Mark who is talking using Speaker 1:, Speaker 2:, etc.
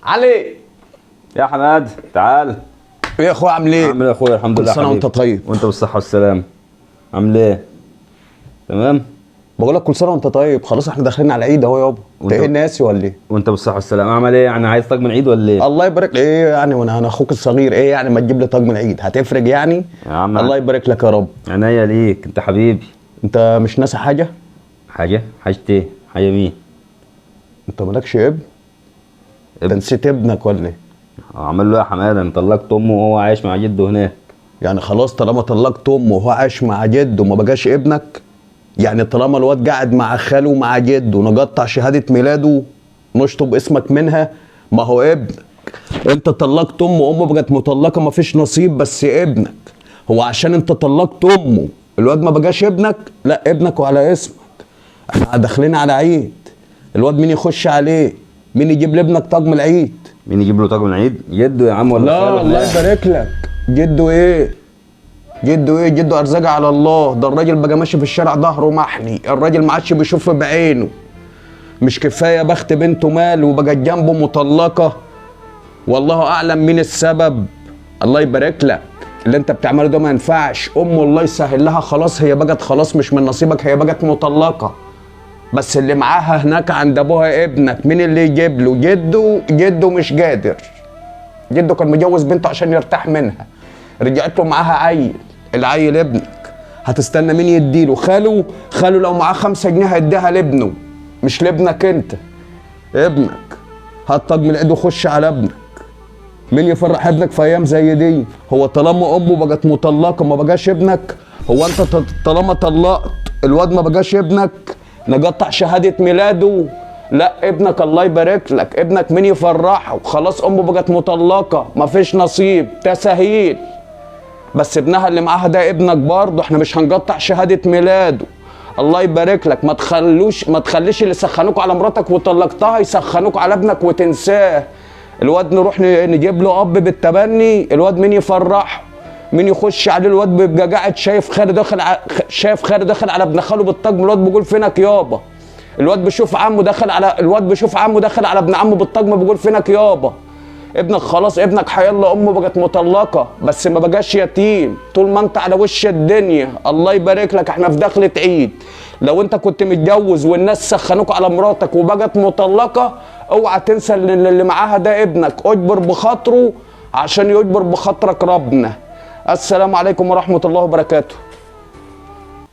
Speaker 1: علي
Speaker 2: يا حماد تعال.
Speaker 1: ايه يا اخويا عامل ايه؟
Speaker 2: عامل ايه يا اخويا؟ الحمد لله.
Speaker 1: كل سنه وانت طيب.
Speaker 2: وانت بالصحه والسلامه. عامل ايه؟ تمام.
Speaker 1: بقول لك كل سنه وانت طيب. خلاص احنا داخلين على العيد اهو يابا. انت ايه ناسي ولا ايه؟
Speaker 2: وانت بالصحه والسلامه. اعمل ايه يعني؟ عايز طقم العيد ولا ايه؟
Speaker 1: الله يبارك. ايه يعني وانا اخوك الصغير؟ ايه يعني ما تجيب لي طقم العيد؟ هتفرق يعني؟
Speaker 2: يا عم
Speaker 1: الله يبارك لك يا رب.
Speaker 2: عينيا ليك، انت حبيبي.
Speaker 1: انت مش ناسي حاجه؟
Speaker 2: حاجه ايه؟ حاجه مين؟
Speaker 1: انت مالكش ابن؟ انت نسيت ابنك ولا ايه؟
Speaker 2: عمل له يا حماد؟ انا طلقت امه وهو عايش مع جده هناك.
Speaker 1: يعني خلاص طالما طلقت امه وهو عايش مع جده ما بقاش ابنك؟ يعني طالما الواد قاعد مع خاله ومع جده نقطع شهاده ميلاده نشطب اسمك منها ما هو ابنك. انت طلقت امه بقت مطلقه ما فيش نصيب بس ابنك. هو عشان انت طلقت امه الواد ما بقاش ابنك؟ لا ابنك وعلى اسمك. احنا داخلين على عيد. الواد مين يخش عليه؟ مين يجيب لابنك طقم العيد؟
Speaker 2: مين يجيب له طقم العيد؟ جده يا عم ولا
Speaker 1: لا الله يبارك لك. جده ايه؟ جده ايه؟ جده ارزاق على الله. ده الراجل بقى ماشي في الشارع ظهره محني. الراجل ما عادش بيشوف بعينه. مش كفايه بخت بنته مال وبقت جنبه مطلقه؟ والله اعلم مين السبب. الله يبارك لك. اللي انت بتعمله ده ما ينفعش. امه الله يسهل لها خلاص هي بقت خلاص مش من نصيبك، هي بقت مطلقه. بس اللي معاها هناك عند ابوها ابنك مين اللي يجيب له؟ جده مش قادر. جده كان مجوز بنته عشان يرتاح منها. رجعت له معاها عيل. العيل ابنك. هتستنى مين يديله؟ خاله لو معاه 5 جنيه هيديها لابنه مش لابنك انت. ابنك. هات طقم العيد وخش على ابنك. مين يفرح ابنك في ايام زي دي؟ هو طالما امه بقت مطلقه ما بقاش ابنك؟ هو انت طالما طلقت الواد ما بقاش ابنك؟ نقطع شهاده ميلاده؟ لا ابنك الله يبارك لك. ابنك مين يفرحه؟ خلاص امه بقت مطلقه مفيش نصيب تسهيل. بس ابنها اللي معاها ده ابنك برضه. احنا مش هنقطع شهاده ميلاده. الله يبارك لك. ما تخليش اللي سخنوك على مراتك وطلقتها يسخنوك على ابنك وتنساه. الواد نروح نجيب له اب بالتبني. الواد مين يفرحه؟ مين يخش عليه؟ الواد بيبقى قاعد شايف خاله داخل على ابن خاله بالطقم. الواد بيقول فينك يابا. الواد بيشوف عمه داخل على ابن عمه بالطقم بيقول فينك يابا. ابنك خلاص ابنك حيالله امه بقت مطلقه بس ما بقاش يتيم طول ما انت على وش الدنيا. الله يبارك لك. احنا في دخلة عيد. لو انت كنت متجوز والناس سخنوك على مراتك وبقت مطلقه اوعى تنسى ان اللي معاها ده ابنك. اجبر بخاطره عشان يجبر بخاطرك ربنا. السلام عليكم ورحمه الله وبركاته.